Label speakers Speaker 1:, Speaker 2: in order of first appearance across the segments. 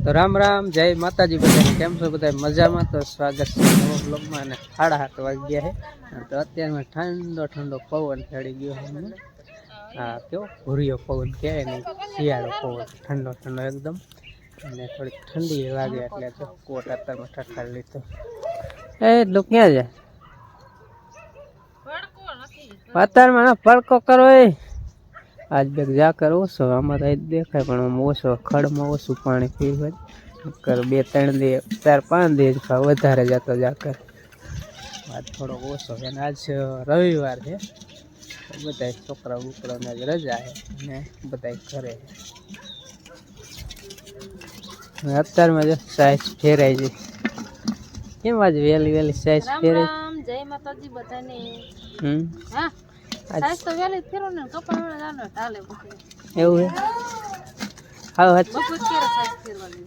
Speaker 1: તો રામ રામ, જય માતાજી બધાને. કેમ છો બધા? મજામાં? તો સ્વાગત છે નવા બ્લોગમાં. અને 7:30 વાગ્યા છે તો અત્યારમાં ઠંડો ઠંડો પવન ચડી ગયો છે. હા, કેવો ભૂરિયો પવન કહેવાય ને, શિયાળો પવન, ઠંડો ઠંડો એકદમ. અને થોડીક ઠંડી લાગે એટલે તો કોટ અત્યારમાં ઠઠાડી લીધો. એટલું ક્યાં જાય? અત્યારમાં પડકો કરો એ આજ બેગ જા કર ઓછો અમારે દેખાય, પણ આમ ઓછો ખડમાં ઓછું પાણી પીવું કર. 2-3 દે 4-5 દે વધારે જતો જાકર. આજ થોડો ઓછો છે. આજ રવિવાર છે, બધા છોકરા બોકરાને આજ રજા છે અને બધા ઘરે છે. અત્યારમાં જો સાઈઝ ફેરાઈ ગઈ. કેમ આજ વેલી વેલી સાઈઝ ફેરાઈ?
Speaker 2: જય માતાજી બધાને.
Speaker 1: હા,
Speaker 2: સાઈઝ તો વેલી ફેરો ને કપાળા જાનો ટાલે પછી
Speaker 1: એવું હે. હા હા,
Speaker 2: બપોર કેરે સાઈઝ ફેરવાની.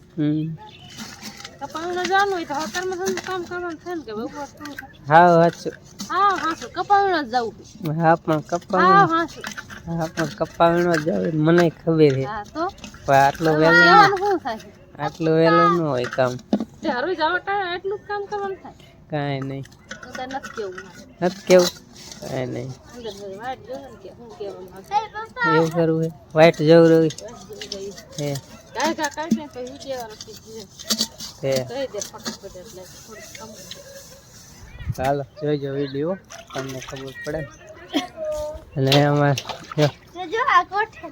Speaker 2: કપાળા જાનો હોય તો અત્યારમાં ધંધો કામ કરવાનું થાય ને કે બપોર પૂરું થાય.
Speaker 1: હા હાચું.
Speaker 2: હા હાસુ કપાળા જવું.
Speaker 1: હા પણ કપાળ.
Speaker 2: હા હાસુ.
Speaker 1: હા પણ કપાળનો જાવ મને ખબર છે.
Speaker 2: હા તો
Speaker 1: પણ આટલો વેલો
Speaker 2: કહેવાનું શું થાય?
Speaker 1: આટલો વેલો ન હોય કામ.
Speaker 2: ચારું જવા ટાણે એટલું જ કામ કરવાનું થાય.
Speaker 1: કાંઈ નહીં.
Speaker 2: હું તને નથી કેવું.
Speaker 1: નથી કેવું? કાંઈ નહીં.
Speaker 2: અંદર વાટ જોવે ને કે હું કેવાનું
Speaker 1: એવું કરવું હે? વાઈટ જવું રહ્યું હે?
Speaker 2: કાંઈ કાંઈ કહી દેવાનું છે.
Speaker 1: હે
Speaker 2: કહી દે ફટાફટ એટલે થોડું કામ.
Speaker 1: ચાલો જોઈજો વિડીયો, તમને ખબર પડે. અને અમારે જો આ કોઠે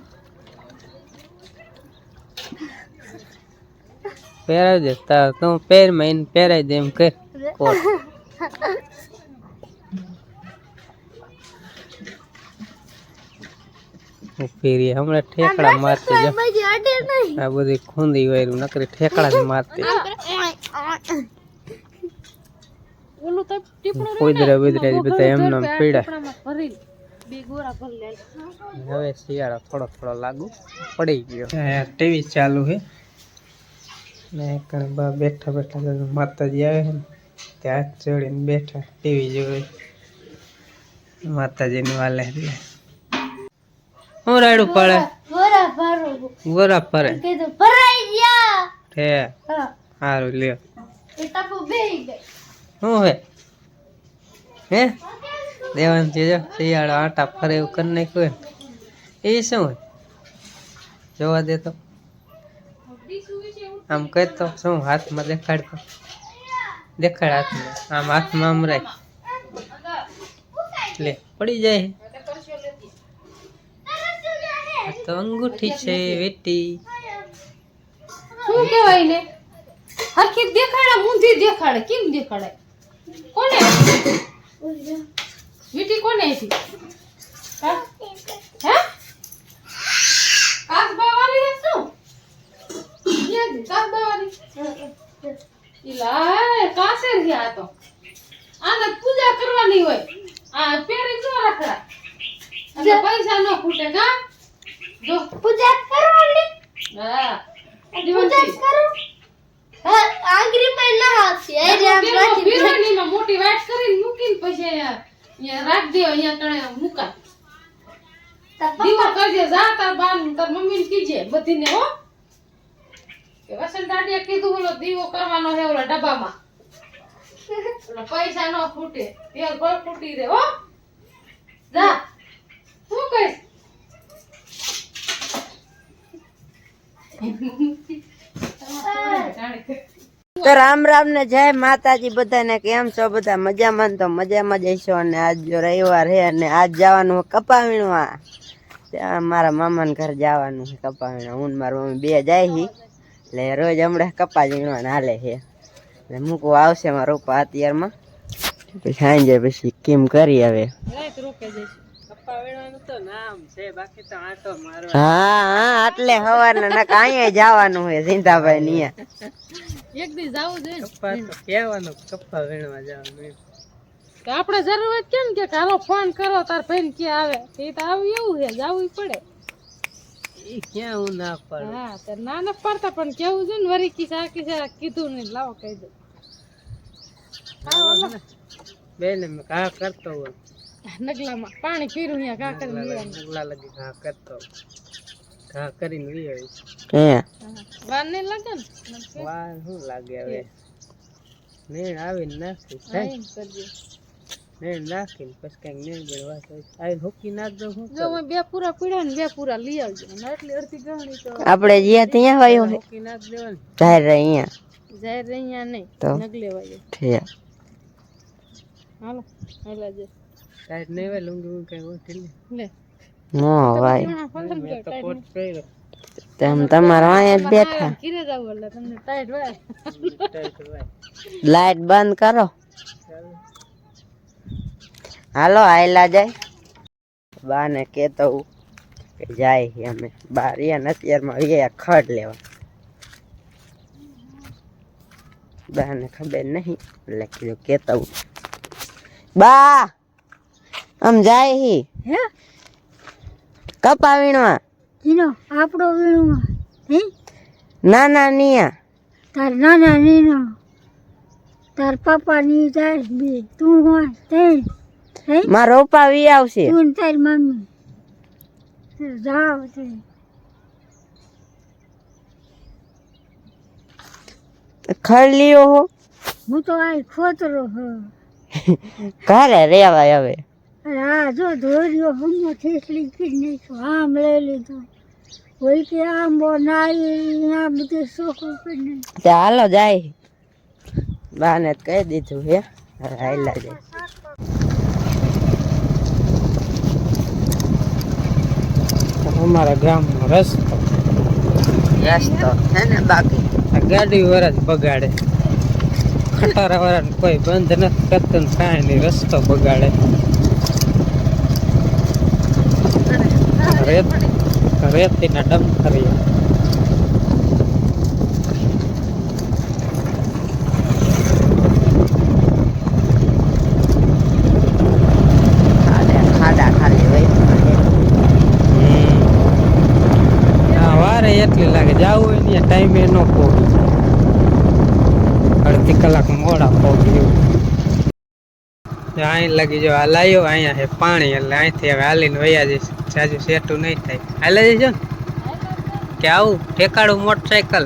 Speaker 1: પહેરાવી દે તાર તું પહેરમાં એને પહેરાવી દે એમ કે કોટ. ફેરી હમણાં ઠેકડા મારતી જો. આ બધી ખૂંદી વાયરું નકરી ઠેકડા જ મારતી.
Speaker 2: ઓલું તો ટીપણું
Speaker 1: કુદરા બુદરા બધા એમને પીડા.
Speaker 2: ભરી બે ગોરા ભરી લે.
Speaker 1: હવે શિયાળો થોડો થોડો લાગુ પડી ગયો. ટીવી ચાલુ છે ને કણે બા બેઠા બેઠા માતાજી આવે છે ને ત્યાં જોડીને બેઠા ટીવી જોવે માતાજીની વાલે. હું રાડું પડે ગોરા ફરે હે. સારું લ્યો. શું હે હે દેવાન છે જો શિયાળો આટા ફરે એવું કરી નાખ્યું. એ શું હોય જોવા દે તો. આમ કહેતો શું હાથમાં દેખાડતો દેખાડ હાથમાં. આમ હાથમાં આમ રાખ લે પડી જાય. આ તો અંગૂઠી છે વેટી.
Speaker 2: શું કહેવાય ને હરખી દેખાડે ઊંધી દેખાડે કેમ દેખાડે? કોને વીટી કોને હતી? હા હે કાસબાવાળી શું? યાદ કાસબાવાળી ઇલા કાસેર ગયા તો આને પૂજા કરવાની હોય. આ પેરી જો રાખડા અને પૈસા ન ખૂટે કા જો પૂજા કરવાની. હા પૂજા કરો. હા આંગરી પર ના હાથી એ રાખી પીરવાની માં મોટી વાટ કરીને મૂકીને પછી અહીંયા રાખ દે. અહીંયા તણે મૂકા દીવો કરજે. જા તાર બાન તાર મમ્મીને કીજે બધીને હો કે વસંત દાડિયા કીધું ઓલો દીવો કરવાનો છે ઓલા ડબ્બામાં. ઓલા પૈસા ન ફૂટે તેલ પર ફૂટી રે હો. જા શું કઈશ?
Speaker 3: તો રામ રામ ને જય માતાજી બધાને. કેમ છો બધા? મજામાં? તો મજામાં જ હશો. અને આજ જો રવિવાર છે અને આજ જવાનું કપા વીણવા. ત્યાં મારા મામાને ઘર જવાનું છે કપા વીણવા. હું મારા મમ્મી બે જાય છે એટલે રોજ હમણાં કપા વીણવા હાલે છે. એટલે મૂકવા આવશે મારા રૂપા અત્યારમાં પછી સાંજે પછી કેમ કરી હવે. હા હા એટલે સવારના ના અહીંયા જવાનું હોય સિંધાભાઈ ની.
Speaker 2: એક દી જાવું જોઈએ
Speaker 1: કપ્પા તો કહેવાનું કપ્પા વીણવા જવાનું.
Speaker 2: કે આપણે જરૂર કેમ કે હાલો ફોન કરો તાર ભાઈ કે આવે તે તો આવું એવું છે જાવું પડે.
Speaker 1: એ ક્યાં હું ના પડે.
Speaker 2: હા તો ના ન પડતા પણ કેવું છે ને વરી કી કીધું ને લાવો કહી દો.
Speaker 1: બેને મેં ઘા કરતો હોય
Speaker 2: નગલામાં પાણી પીરું અહીંયા ઘા કરીને
Speaker 1: નગલા લગી ઘા કરતો ઘા કરીને લઈ આવીશ.
Speaker 2: વાર નહીં લાગે ને
Speaker 1: વાર શું લાગે હવે નેણ આવીને નાખી
Speaker 2: આવીને કરજો.
Speaker 1: નેણ નાખીને પછી કઈક નેણ બેણ વાત હોય આવીને હુકી નાખ દઉં હું
Speaker 2: જો મેં 2 પૂરા પીડ્યા ને 2 પૂરા લઈ આવજો અને એટલી અડધી ગણી તો
Speaker 3: આપણે જ્યાં ત્યાં હોય
Speaker 1: હુકી નાખ દેવાનું
Speaker 3: જાહેર અહીંયા
Speaker 2: જાહેર અહીંયા નહીં
Speaker 3: તો?
Speaker 2: નગલે વાગે
Speaker 3: ઠીક
Speaker 2: હાલો હાલા જો
Speaker 1: ટાઈટ નહીં હોય લુંગી કઈ ઓઠી
Speaker 2: લે
Speaker 3: નો ભાઈ
Speaker 1: મેં તો કોટ પહેર્યો
Speaker 3: તેમ તમારે અહીંયા જ બેઠા
Speaker 2: કીરે જાવ એટલે તમને ટાઈટ હોય
Speaker 1: ટાઈટ હોય
Speaker 3: લાઈટ બંધ કરો હાલો આયલા જાય બાને કેતો હું કે જાય છે અમે બાર યા અત્યારમાં ગયા ખડ લેવા બાને ખબર નહીં એટલે કીધું કેતો હું બા આમ જાય હી
Speaker 2: હે
Speaker 3: કપા વીણવા
Speaker 2: જીનો આપણો વીણો હે
Speaker 3: નાના નિયા
Speaker 2: તાર નાના નીનો તાર પપ્પા ની જાય બે તું હોય તે હે
Speaker 3: મારો પપ્પા વી આવશે
Speaker 2: તું ને તારી મમ્મી જાવ તે
Speaker 3: ખડ લ્યો હો
Speaker 2: હું તો આ ખોતરો હ
Speaker 3: ઘરે રેવાય હવે
Speaker 2: અરે આ જો ધોર્યો હમો થેસલી કરી નાખ્યો આમ લઈ લીધો હોય કે આંબો નાઈ આ બધું સોખું કરી નાખ્યું
Speaker 3: તે હાલો જાય બાને જ કહી દીધું હે હવે હાયલા જાય
Speaker 1: અમારા ગામનો રસ્તો
Speaker 3: રસ્તો છે ને બાકી
Speaker 1: આ ગાડી વાળા જ બગાડે ખટારા વાળા કોઈ બંધ નથી કરતું ને કાંઈ નહીં રસ્તો બગાડે રેતીના ડમખરિયા
Speaker 3: ખાડા ખાલી હોય
Speaker 1: હા વારે એટલી લાગે જાવું હોય ને ટાઈમે ન પહોંચી અડધી કલાક મોડા પહોંચ્યું અહીં લાગી જો આ લાયો અહીંયા છે પાણી એટલે અહીંથી હવે હાલીને વયા જઈશ જાજુ સેટું નહીં થાય હાલે જઈશ ને કે આવું ઠેકાડું મોટરસાયકલ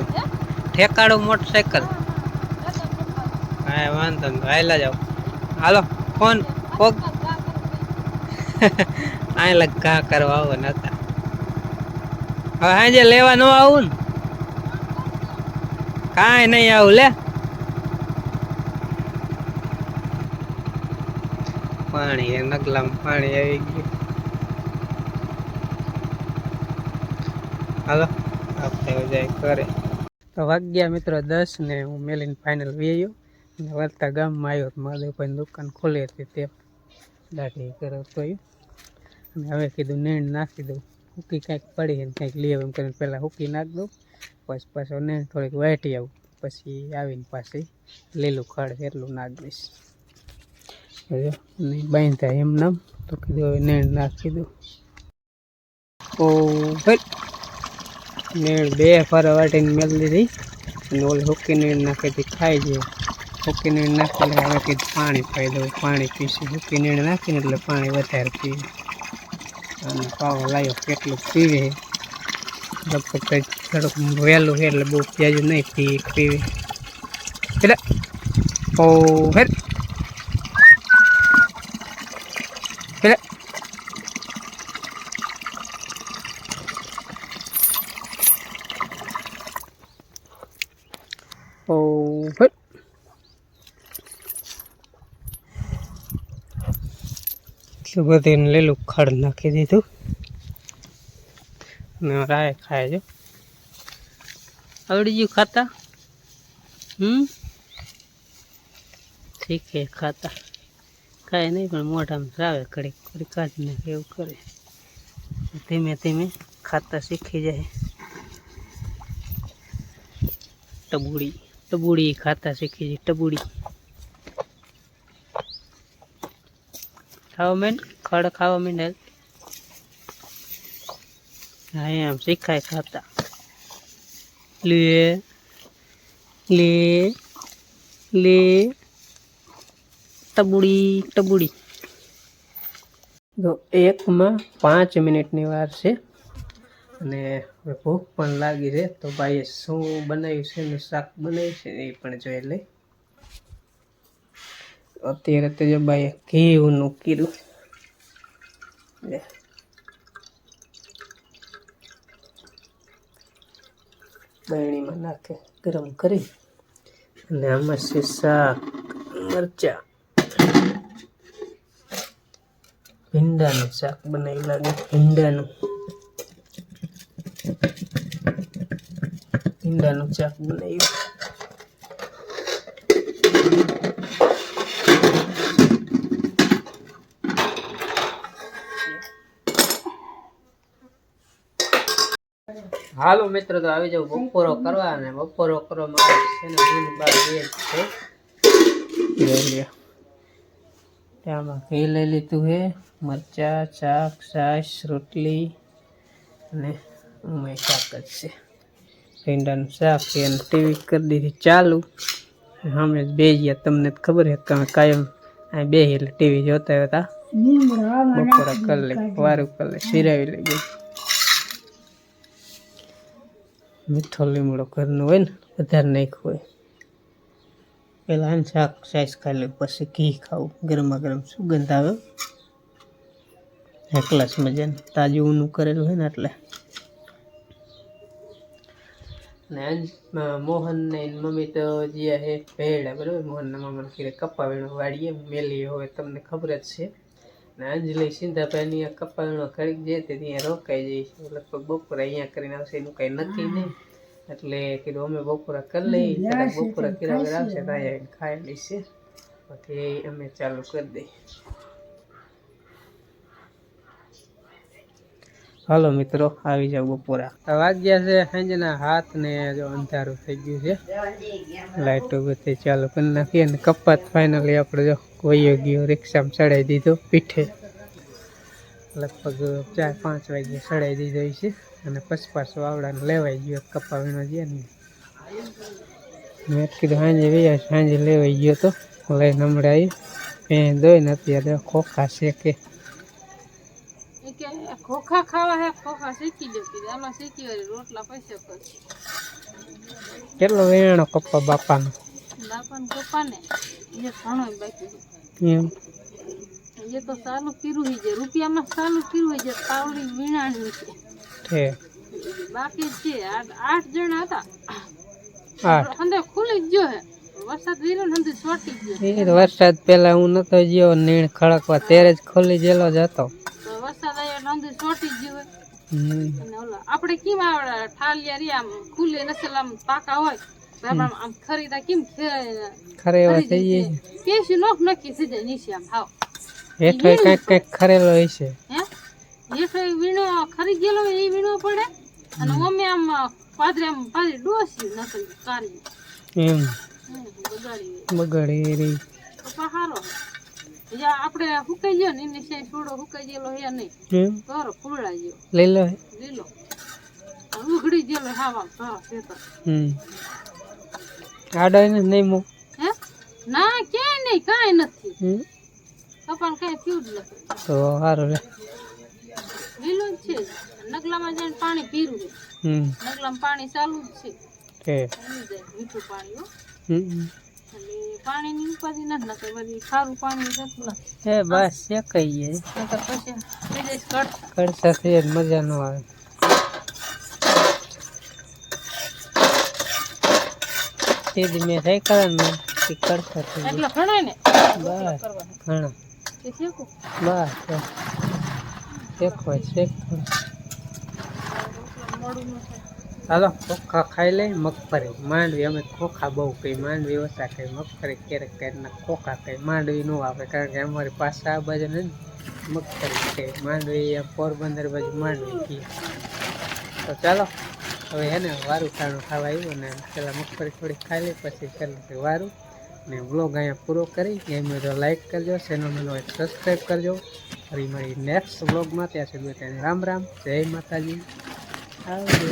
Speaker 1: હા વાંધો નહીં હાલા જાવ હાલો ફોન પોગ અહીં લગ ઘા કરવા આવો નતા હવે સાંજે લેવા ન આવું ને કાંઈ નહીં આવું લે પાણી નગલામાં પાણી આવી ગયું હાલો આપણે જાય કરે તો વાગ્યા મિત્રો 10 ને હું મેલીને ફાઇનલ વેયો અને વળતા ગામમાં આવ્યો તો મહાદેવભાઈની દુકાન ખોલી હતી તે દાઢી કરો તો અને હવે કીધું નેણ નાખી દઉં હુકી કાંઈક પડી ને કાંઈક લઈ એમ કરીને પહેલાં હુકી નાખી દઉં પછી પાછો નેણ થોડીક વાટી આવું પછી આવીને પાછી લીલું ખડ એટલું નાખી દઈશ બાંધતા એમ નામ તો કીધું હવે નેણ નાખી દઉં ઓ ભાઈ નેણ 2 ફરા વાટીને મેળ દીધી અને ઓલી હુકી નેણ નાખીથી ખાઈ જાય હુકી નેણ નાખીને હવે કીધું પાણી પાઈ દઉં પાણી પીશે હુકી નેણ નાખીને એટલે પાણી વધારે પીવે અને પાવો લાવ્યો કેટલું પીવે લગભગ થોડુંક વહેલું છે એટલે બહુ પ્યાજું નહીં પીવે એટલે ઓ હેર એટલે ઓ હેર એટલું બધું લીલું ખડ નાખી દીધું અને રાય ખાય જો આવડી ગયું ખાતા ઠીક છે ખાતા કાંઈ નહીં પણ મોઢામાં રાવે ઘડીક ઘડીક કાઢી નાખે એવું કરે ધીમે ધીમે ખાતા શીખી જાય ટબુડી ખાતા શીખી જાય ટબુડી ખાવા માંડ ખડ ખાવા માંડ હા એમ શીખાય ખાતા લે લે લે ટબુડી જો 1 માં 5 મિનિટની વાર છે અને હવે ભૂખ પણ લાગી છે, તો ભાઈએ શું બનાવ્યું છે ને શાક બનાવ્યું છે એ પણ જોઈ લઈ. અત્યારે તો જો ભાઈએ ઘી નું કીધું, બરણીમાં નાખે ગરમ કરી, અને આમાં છે શાક, મરચા, ભીંડાનું શાક બનાવી લાગે, ભીંડાનું શાક બનાવ્યું. હાલો મિત્રો, તો આવી જાવ બપોરો કરવા, અને બપોરો કરવામાં છે ને ઊંઘ બાર બે છે. ત્યાંમાં ઘી લઈ લીધું છે, મરચા, શાક, છાશ, રોટલી, અને ઉમેય શાક જ છે. ભીંડાનું શાક છે, અને ટીવી કરી દીધી ચાલુ. અમે બે ગયા, તમને ખબર છે કે અમે કાયમ બે એટલે ટીવી જોતા હતા. બપોરા કરી લે, વારું કરી લે, સિરાવી લે. મીઠો લીમડો ઘરનો હોય ને, વધારે નાખ્યો હોય. પેલા આને શાક સાઈઝ ખાઈ લે, પછી ઘી ખાવું, ગરમા ગરમ સુગંધ આવે. એકલાસ મજાને તાજું ઊનું કરેલું હોય ને એટલે. ને મોહન ને મમ્મી તો જ્યાં હે ભેડા, બરાબર. મોહનના મામાને કીધે કપા વીણો વાળીએ, મેલી હોય તમને ખબર જ છે. ને અંજલિ સિંધાભાઈની આ કપા વીણો ઘડીક જાય તે ત્યાં રોકાઈ જાય છે. લગભગ બપોરે અહીંયા કરીને આવશે, એનું કંઈ નક્કી નહીં. એટલે કીધું અમે બપોરા કરી લઈએ, કદાચ બપોરા કર્યા વગર આવશે તો અહીંયા ખાઈ લઈશે. બાકી અમે ચાલુ કરી દઈએ. હાલો મિત્રો, આવી જાવ બપોરા. વાગ્યા છે સાંજના 7 ને જો અંધારું થઈ ગયું છે. લાઈટો બધી ચાલુ કરી નાખી, અને કપાત ફાઇનલી આપણે જો વયો ગયો, રિક્ષામાં ચડાવી દીધો પીઠે. લગભગ 4-5 વાગે ચડાવી દીધો છે, અને પછી પાછો આવડાને લેવાઈ ગયો. કપા વીણો ગયા ને મેં કીધું સાંજે વ્યા, સાંજે લેવાઈ ગયો તો લઈને હમણાં આવી દોઈ ને અત્યારે ખોખા શેકે.
Speaker 2: ખોખા ખાવા હે, ખોખા શીખી દો કીધું, આમાં શીખી વાળી રોટલા પૈસા પછી.
Speaker 1: કેટલો વેણો કપ્પા બાપાનો?
Speaker 2: કપ્પાને જે ઘણો બાકી
Speaker 1: એમ
Speaker 2: એ તો ચાલુ કર્યું છે, રૂપિયામાં ચાલુ કર્યું છે, પાવડી વીણાણી છે, બાકી છે. 8 જણા હતા, હંદે ખુલી જ ગયો હે. વરસાદ વીરો ને હંદે ચોટી ગયો.
Speaker 1: વરસાદ પેલા હું નતો ગયો, નીણ ખડકવા ત્યારે જ ખુલી ગયેલો જ હતો.
Speaker 2: વરસાદ આવ્યો હંદે ચોટી ગયો. અને ઓલા આપણે કેમ આવડે ઠાલિયા રી આમ ખુલે નસલ આમ પાકા હોય, આમ ખરીદા કેમ
Speaker 1: ખરે એવા થઈ જાય.
Speaker 2: પેશી નોખ નક્કી સીધે નીચે આમ હાવ
Speaker 1: હેઠો કઈક ખરેલો હશે.
Speaker 2: હે હેઠો વીણો ખરી ગયેલો એ વીણો પડે, અને અમે આમ પાદરે ડોસી નકલ કાઢી
Speaker 1: એમ
Speaker 2: બગાડી
Speaker 1: બગાડી રહી.
Speaker 2: પહારો આપણે હુકાઈ ગયો ને એની સાઈ થોડો હુકાઈ ગયેલો હે નહીં, તારો ફૂલડા ગયો
Speaker 1: લીલો
Speaker 2: લીલો ઉઘડી ગયેલો હાવા તારો સેતો.
Speaker 1: આડો ને નહીં મો
Speaker 2: હે ના ક્યાંય નહીં, કાંઈ નથી. કપાન કાંઈ થયું જ નથી.
Speaker 1: તો સારું લે,
Speaker 2: લીલો જ છે. નગલામાં જઈને પાણી પીરું છે, નગલામાં પાણી ચાલુ જ છે, મીઠું પાણી. એટલે પાણીની ઉપાધિ નથી નાખે, બધી ખારું પાણી જતું
Speaker 1: હે બસ શેકાઈએ.
Speaker 2: પછી
Speaker 1: કડસા થી મજા ન આવે. સીધી મેં શેકા ને કડસા થઈ
Speaker 2: એટલે ઘણા ને
Speaker 1: બસ ઘણા
Speaker 2: શેકું
Speaker 1: બસ શેકવો શેક. હાલો ખોખા ખાઈ લઈ. મગફળી માંડવી અમે ખોખા બહુ કઈ, માંડવી ઓછા ખાઈ, મગફળી ક્યારેક ક્યારેક ખોખા ખાઈ. માંડવી ન આવે કારણ કે અમારી પાસે આ બાજુ ને મગફળી છે. માંડવી પોરબંદર બાજુ માંડવી કીએ. તો ચાલો હવે હે ને વારું ખાણું ખાવા આવ્યું, ને પેલા મગફળી થોડી ખાઈ લઈ, પછી કરી વારું. ને વ્લોગ અહીંયા પૂરો કરી. એમાં તો લાઈક કરજો, ચેનલનો સબસ્ક્રાઈબ કરજો. ફરી મારી નેક્સ્ટ વ્લોગમાં ત્યાં સુધી રામ રામ, જય માતાજી, આવજો.